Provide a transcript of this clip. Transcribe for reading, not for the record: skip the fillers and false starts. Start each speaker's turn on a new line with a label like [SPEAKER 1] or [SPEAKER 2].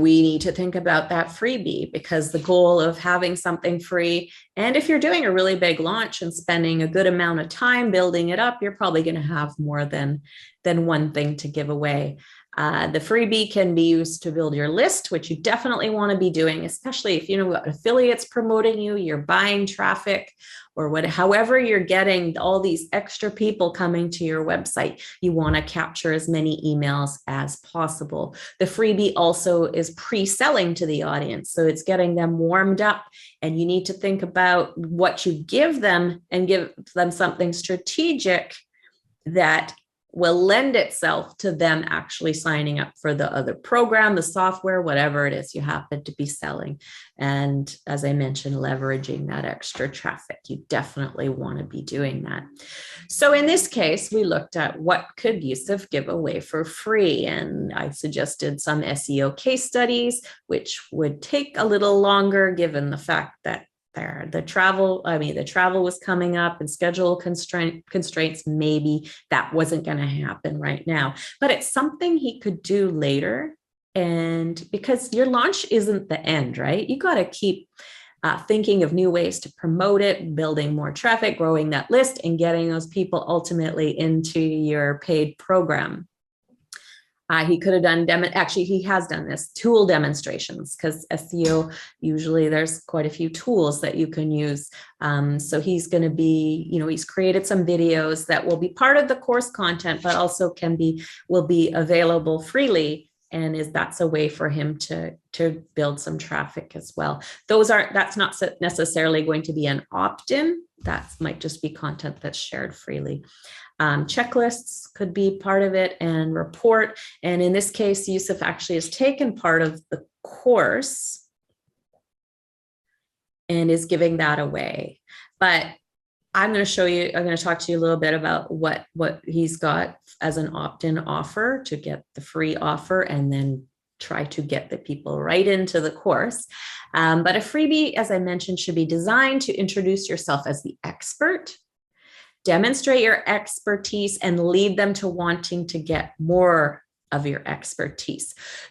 [SPEAKER 1] we need to think about that freebie, because the goal of having something free, and if you're doing a really big launch and spending a good amount of time building it up, you're probably going to have more than one thing to give away. The freebie can be used to build your list, which you definitely want to be doing, especially if you know what affiliates promoting you, you're buying traffic, or however you're getting all these extra people coming to your website. You want to capture as many emails as possible. The freebie also is pre-selling to the audience, so it's getting them warmed up, and you need to think about what you give them and give them something strategic that will lend itself to them actually signing up for the other program, the software, whatever it is you happen to be selling. And as I mentioned, leveraging that extra traffic. You definitely want to be doing that. So in this case, we looked at what could Yusuf give away for free. And I suggested some SEO case studies, which would take a little longer given the fact that the travel was coming up and schedule constraints, maybe that wasn't going to happen right now, but it's something he could do later. And because your launch isn't the end, right? You got to keep thinking of new ways to promote it, building more traffic, growing that list, and getting those people ultimately into your paid program. He could have done, actually, he has done this, tool demonstrations, because SEO, usually there's quite a few tools that you can use. So he's going to be, he's created some videos that will be part of the course content, but also will be available freely. And that's a way for him to build some traffic as well. That's not necessarily going to be an opt-in. That might just be content that's shared freely. Checklists could be part of it, and report. And in this case, Yusuf actually has taken part of the course and is giving that away. But I'm going to talk to you a little bit about what he's got as an opt-in offer to get the free offer, and then try to get the people right into the course. But a freebie, as I mentioned, should be designed to introduce yourself as the expert, demonstrate your expertise, and lead them to wanting to get more of your expertise.